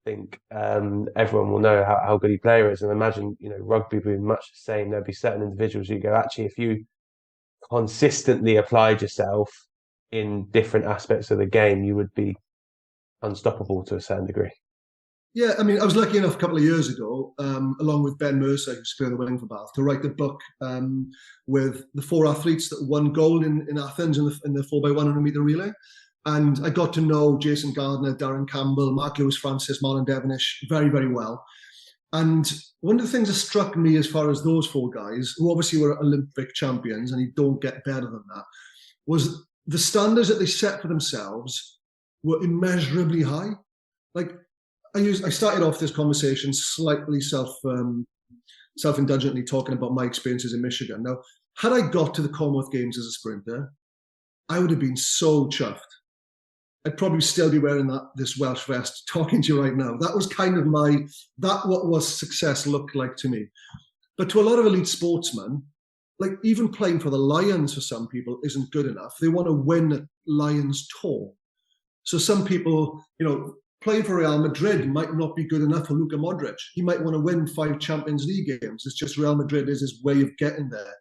I think everyone will know how good he player is. And imagine, rugby being much the same. There'd be certain individuals you go, actually, if you consistently applied yourself in different aspects of the game, you would be unstoppable to a certain degree. Yeah, I mean, I was lucky enough a couple of years ago, along with Ben Mercer, who's clear the wing for Bath, to write a book with the 4 athletes that won gold in Athens in the 4x100 meter relay. And I got to know Jason Gardner, Darren Campbell, Mark Lewis Francis, Marlon Devonish very, very well. And one of the things that struck me as far as those 4 guys, who obviously were Olympic champions, and you don't get better than that, was the standards that they set for themselves were immeasurably high. Like, I started off this conversation slightly self-indulgently talking about my experiences in Michigan. Now, had I got to the Commonwealth Games as a sprinter, I would have been so chuffed. I'd probably still be wearing this Welsh vest talking to you right now. That was kind of what was success looked like to me. But to a lot of elite sportsmen, like even playing for the Lions for some people isn't good enough. They want to win at Lions tour. So some people, playing for Real Madrid might not be good enough for Luka Modric. He might want to win 5 Champions League games. It's just Real Madrid is his way of getting there.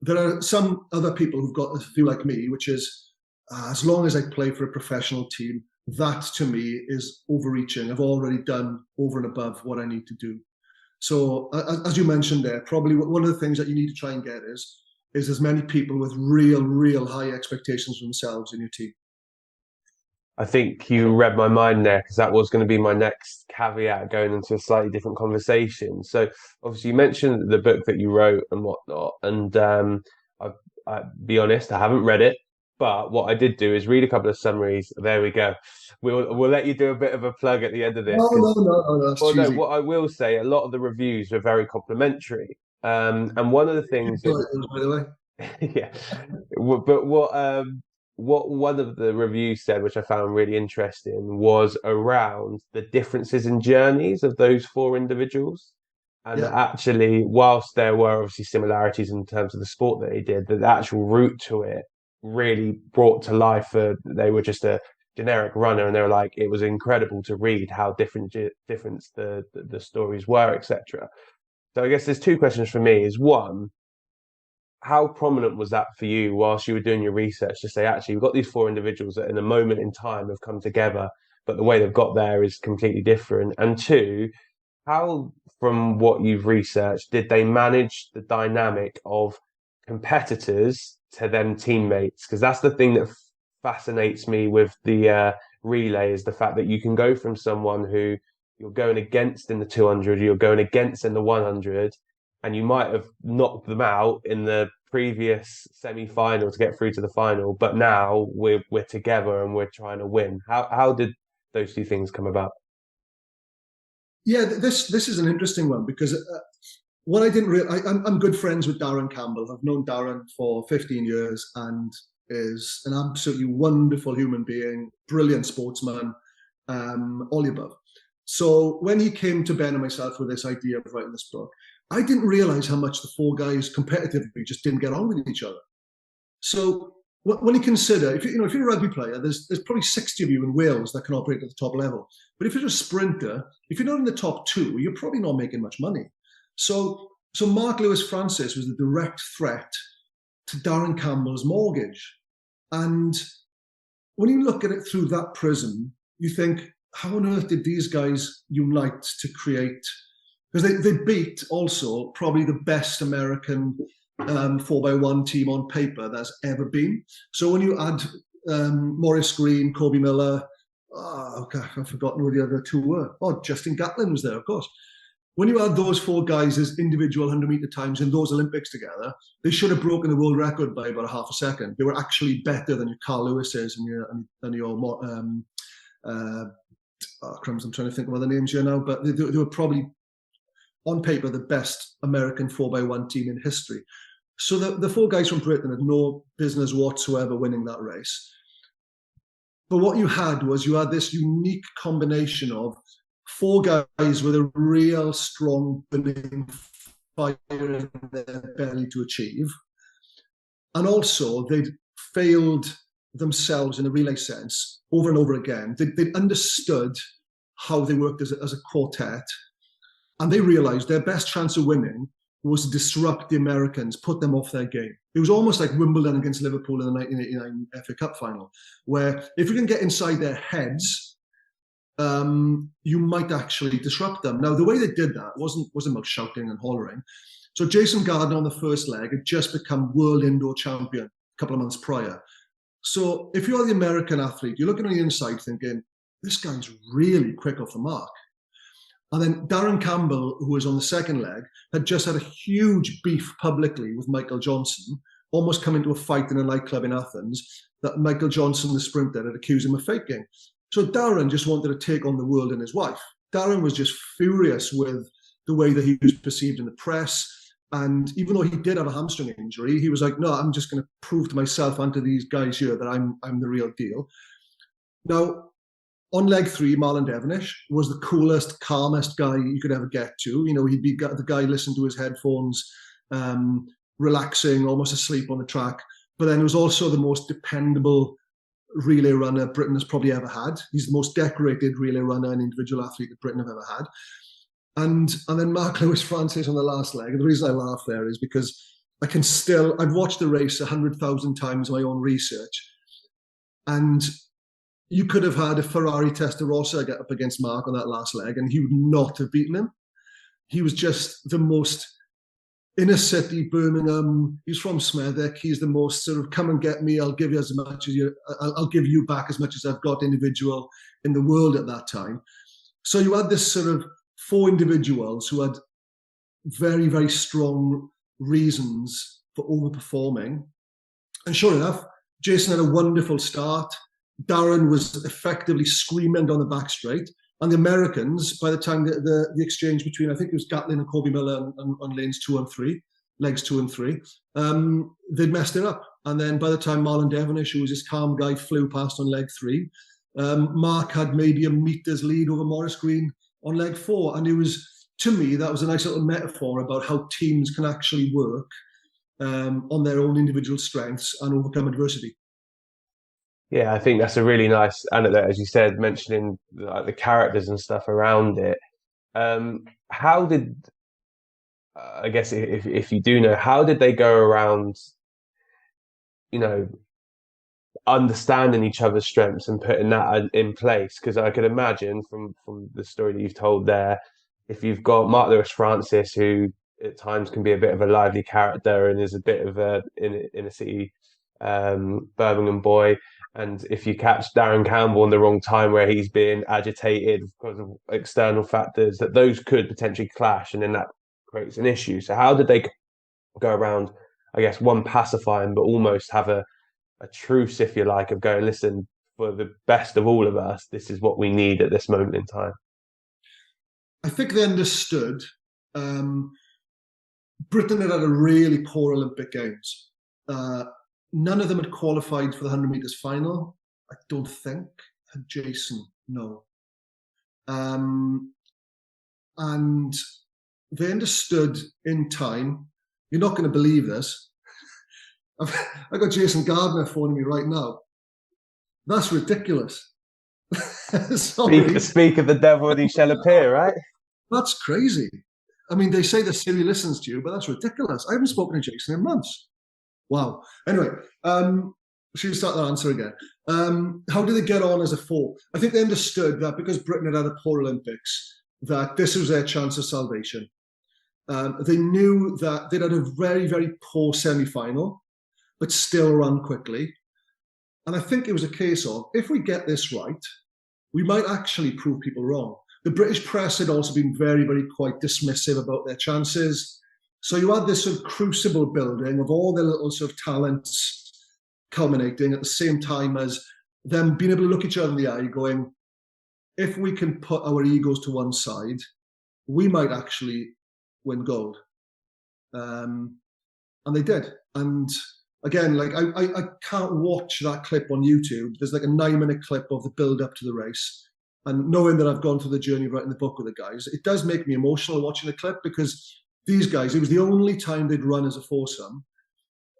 There are some other people who've got a view like me, which is as long as I play for a professional team, that to me is overreaching. I've already done over and above what I need to do. So as you mentioned there, probably one of the things that you need to try and get is as many people with real high expectations for themselves in your team. I think you read my mind there, because that was going to be my next caveat going into a slightly different conversation. So obviously you mentioned the book that you wrote and whatnot, and I'll be honest, I haven't read it, but what I did do is read a couple of summaries. There we go. We'll let you do a bit of a plug at the end of this. No, that's well, no, cheesy. what I will say, a lot of the reviews were very complimentary. And one of the things, By the way. yeah, but what one of the reviews said, which I found really interesting, was around the differences in journeys of those 4 individuals. And Yeah. actually, whilst there were obviously similarities in terms of the sport that they did, the actual route to it really brought to life. They were just a generic runner, and they were like, it was incredible to read how different the stories were, etc. So I guess there's 2 questions for me. Is one, how prominent was that for you whilst you were doing your research to say, actually, we've got these 4 individuals that in a moment in time have come together, but the way they've got there is completely different? And 2, how, from what you've researched, did they manage the dynamic of competitors to them teammates? Because that's the thing that fascinates me with the relay, is the fact that you can go from someone who you're going against in the 200, you're going against in the 100, and you might have knocked them out in the previous semi-final to get through to the final, but now we're together and we're trying to win. How did those 2 things come about? Yeah, this is an interesting one, because what I didn't realize, I'm good friends with Darren Campbell. I've known Darren for 15 years and is an absolutely wonderful human being, brilliant sportsman, all the above. So when he came to Ben and myself with this idea of writing this book, I didn't realize how much the 4 guys competitively just didn't get on with each other. So when you consider, if you're a rugby player, there's probably 60 of you in Wales that can operate at the top level. But if you're a sprinter, if you're not in the top 2, you're probably not making much money. So Mark Lewis Francis was the direct threat to Darren Campbell's mortgage. And when you look at it through that prism, you think, how on earth did these guys unite to create? Because they beat also probably the best American 4x1 team on paper that's ever been. So when you add Maurice Green, Kobe Miller, I've forgotten who the other 2 were. Oh, Justin Gatlin was there, of course. When you add those 4 guys as individual 100-meter times in those Olympics together, they should have broken the world record by about a half a second. They were actually better than your Carl Lewis's and your crumbs. I'm trying to think of other names here now, but they were probably on paper the best American 4x1 team in history. So the 4 guys from Britain had no business whatsoever winning that race. But what you had was this unique combination of four guys with a real strong burning fire in their belly to achieve. And also, they'd failed themselves in a relay sense over and over again. They'd understood how they worked as a quartet, and they realized their best chance of winning was to disrupt the Americans, put them off their game. It was almost like Wimbledon against Liverpool in the 1989 FA Cup final, where if you can get inside their heads, you might actually disrupt them. Now, the way they did that wasn't about shouting and hollering. So Jason Gardner on the first leg had just become world indoor champion a couple of months prior. So if you're the American athlete, you're looking on the inside thinking, this guy's really quick off the mark. And then Darren Campbell, who was on the second leg, had just had a huge beef publicly with Michael Johnson, almost come into a fight in a nightclub in Athens, that Michael Johnson, the sprinter, had accused him of faking. So Darren just wanted to take on the world and his wife. Darren was just furious with the way that he was perceived in the press. And even though he did have a hamstring injury, he was like, no, I'm just going to prove to myself and to these guys here that I'm the real deal. Now, on leg 3, Marlon Devonish was the coolest, calmest guy you could ever get to. You know, he'd be the guy listening to his headphones, relaxing, almost asleep on the track. But then he was also the most dependable relay runner Britain has probably ever had. He's the most decorated relay runner and individual athlete that Britain have ever had. And then Mark Lewis Francis on the last leg. And the reason I laugh there is because I've watched the race 100,000 times, my own research. And you could have had a Ferrari Testarossa get up against Mark on that last leg, and he would not have beaten him. He was just the most inner city Birmingham. He's from Smethwick. He's the most sort of come and get me. I'll give you as much as you. I'll give you back as much as I've got individual in the world at that time. So you had this sort of 4 individuals who had very, very strong reasons for overperforming. And sure enough, Jason had a wonderful start. Darren was effectively screaming on the back straight. And the Americans, by the time the exchange between, I think it was Gatlin and Kobe Miller on legs 2 and 3, they'd messed it up. And then by the time Marlon Devonish, who was this calm guy, flew past on leg 3, Mark had maybe a meter's lead over Morris Green on leg 4. And it was, to me, that was a nice little metaphor about how teams can actually work on their own individual strengths and overcome adversity. Yeah, I think that's a really nice anecdote, as you said, mentioning like the characters and stuff around it. How did, I guess, if you do know, how did they go around, you know, understanding each other's strengths and putting that in place? Because I could imagine from the story that you've told there, if you've got Mark Lewis Francis, who at times can be a bit of a lively character and is a bit of a inner city Birmingham boy. And if you catch Darren Campbell in the wrong time where he's being agitated because of external factors, that those could potentially clash, and then that creates an issue. So how did they go around, I guess, one pacifying, but almost have a truce, if you like, of going, listen, for the best of all of us, this is what we need at this moment in time? I think they understood. Britain had a really poor Olympic Games. None of them had qualified for the 100 meters final. I don't think. Had Jason? No. And they understood in time. You're not going to believe this. I got Jason Gardner phoning me right now. That's ridiculous. Speak of the devil and he shall appear, right? That's crazy. I mean, they say that Siri listens to you, but that's ridiculous. I haven't spoken to Jason in months. Wow. Anyway, should we start that answer again? How did they get on as a 4? I think they understood that because Britain had a poor Olympics, that this was their chance of salvation. They knew that they'd had a very, very poor semi-final, but still run quickly. And I think it was a case of, if we get this right, we might actually prove people wrong. The British press had also been very, very quite dismissive about their chances. So you had this sort of crucible building of all their little sort of talents culminating at the same time as them being able to look each other in the eye going, if we can put our egos to one side, we might actually win gold. And they did. And again, like I can't watch that clip on YouTube. There's like a 9-minute clip of the build up to the race. And knowing that I've gone through the journey of writing the book with the guys, it does make me emotional watching the clip, because these guys, it was the only time they'd run as a foursome.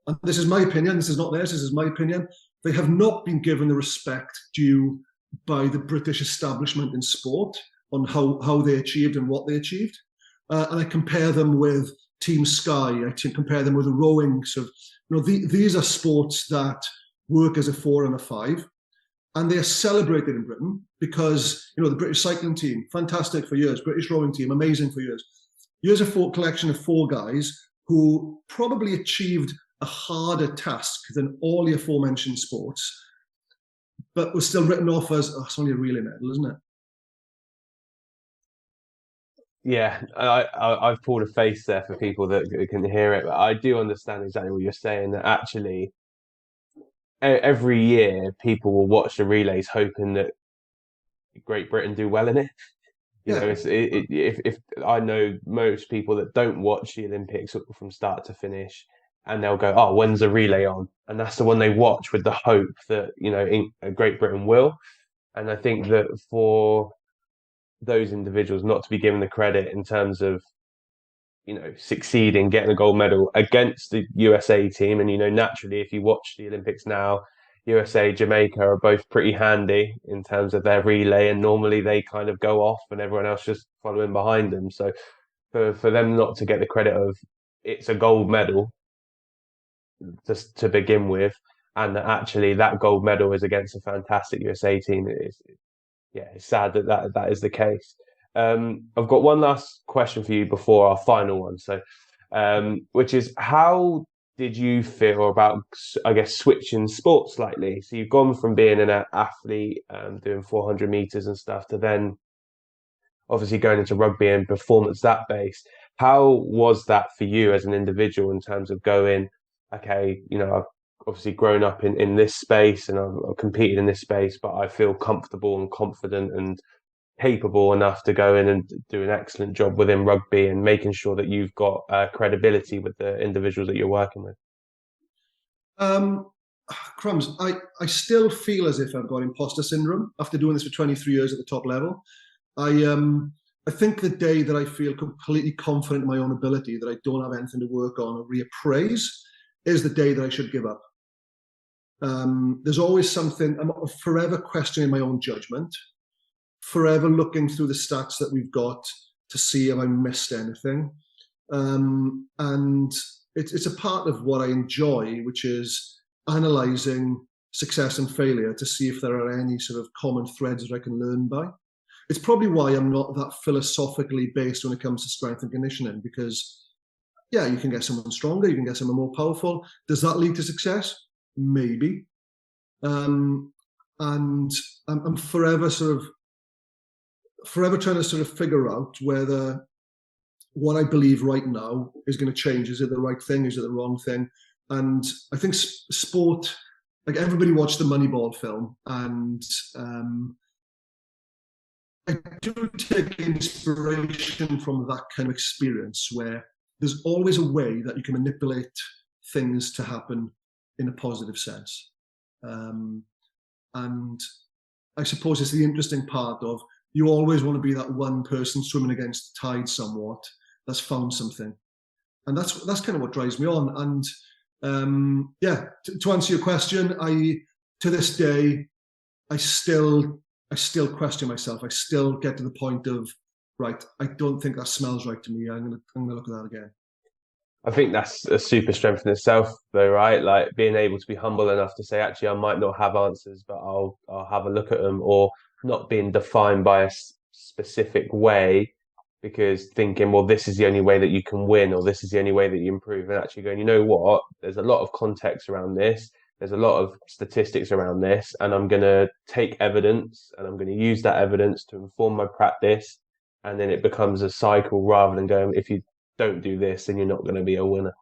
And this is my opinion, this is not theirs, this is my opinion. They have not been given the respect due by the British establishment in sport on how they achieved and what they achieved. And I compare them with Team Sky, I compare them with the rowing. So, these are sports that work as a 4 and a 5. And they are celebrated in Britain because, the British cycling team, fantastic for years. British rowing team, amazing for years. Here's a collection of 4 guys who probably achieved a harder task than all the aforementioned sports, but was still written off as, it's only a relay medal, isn't it? Yeah, I've pulled a face there for people that can hear it, but I do understand exactly what you're saying, that actually every year people will watch the relays hoping that Great Britain do well in it. If I know most people that don't watch the Olympics from start to finish, and they'll go, "Oh, when's the relay on?" And that's the one they watch with the hope that Great Britain will. And I think that for those individuals not to be given the credit in terms of succeeding, getting a gold medal against the USA team, and naturally, if you watch the Olympics now, USA, Jamaica are both pretty handy in terms of their relay, and normally they kind of go off and everyone else just following behind them. So for them not to get the credit of it's a gold medal just to begin with, and that actually that gold medal is against a fantastic USA team, it's sad that is the case. I've got one last question for you before our final one. So, which is, how did you feel about, I guess, switching sports slightly? So you've gone from being an athlete, doing 400 meters and stuff, to then obviously going into rugby and performance that based. How was that for you as an individual in terms of going, okay, I've obviously grown up in this space and I've competed in this space, but I feel comfortable and confident and capable enough to go in and do an excellent job within rugby, and making sure that you've got credibility with the individuals that you're working with? Crumbs, I still feel as if I've got imposter syndrome after doing this for 23 years at the top level. I think the day that I feel completely confident in my own ability, that I don't have anything to work on or reappraise, is the day that I should give up. There's always something. I'm forever questioning my own judgment, forever looking through the stats that we've got to see if I missed anything. And it's a part of what I enjoy, which is analysing success and failure to see if there are any sort of common threads that I can learn by. It's probably why I'm not that philosophically based when it comes to strength and conditioning, because, yeah, you can get someone stronger, you can get someone more powerful. Does that lead to success? Maybe. And I'm forever trying to sort of figure out whether what I believe right now is going to change. Is it the right thing? Is it the wrong thing? And I think sport, like, everybody watched the Moneyball film, and I do take inspiration from that kind of experience, where there's always a way that you can manipulate things to happen in a positive sense. And I suppose it's the interesting part of, you always want to be that one person swimming against the tide somewhat that's found something. And that's kind of what drives me on. And to answer your question, to this day, I still question myself. I still get to the point of, right, I don't think that smells right to me. I'm gonna look at that again. I think that's a super strength in itself, though, right? Like, being able to be humble enough to say, actually, I might not have answers, but I'll have a look at them, or not being defined by a specific way, because thinking, well, this is the only way that you can win, or this is the only way that you improve, and actually going, you know what? There's a lot of context around this. There's a lot of statistics around this, and I'm going to take evidence and I'm going to use that evidence to inform my practice. And then it becomes a cycle, rather than going, if you don't do this, then you're not going to be a winner.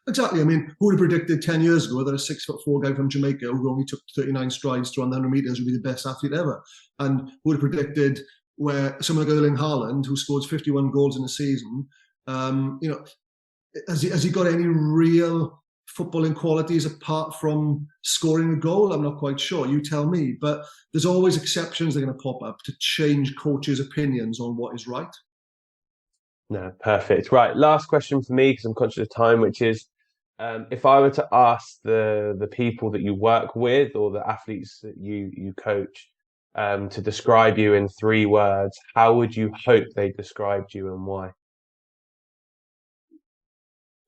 Exactly. I mean, who would have predicted 10 years ago that a 6'4" guy from Jamaica who only took 39 strides to run the 100 meters would be the best athlete ever? And who would have predicted where someone like Erling Haaland, who scored 51 goals in a season, has he got any real footballing qualities apart from scoring a goal? I'm not quite sure. You tell me. But there's always exceptions that are going to pop up to change coaches' opinions on what is right. No, perfect. Right, last question for me, because I'm conscious of time, which is, if I were to ask the people that you work with or the athletes that you coach to describe you in 3 words, how would you hope they described you and why?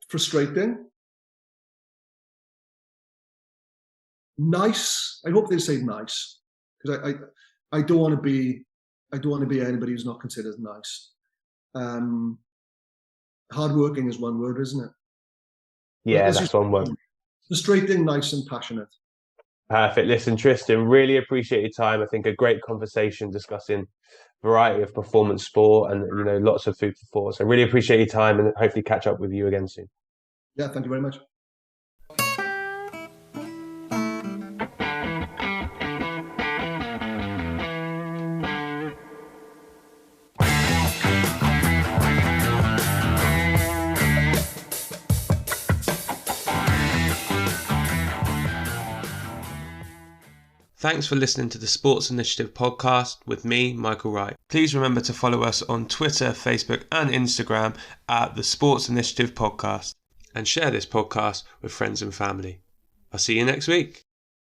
Frustrating. Nice. I hope they say nice, because I don't want to be anybody who's not considered nice. Hardworking is one word, isn't it? Yeah, that's one word. Frustrating, nice, and passionate. Perfect. Listen, Trystan, really appreciate your time. I think a great conversation discussing variety of performance sport and lots of food for thought. So really appreciate your time and hopefully catch up with you again soon. Yeah, thank you very much. Thanks for listening to the Sports Initiative podcast with me, Michael Wright. Please remember to follow us on Twitter, Facebook and Instagram at the Sports Initiative Podcast and share this podcast with friends and family. I'll see you next week.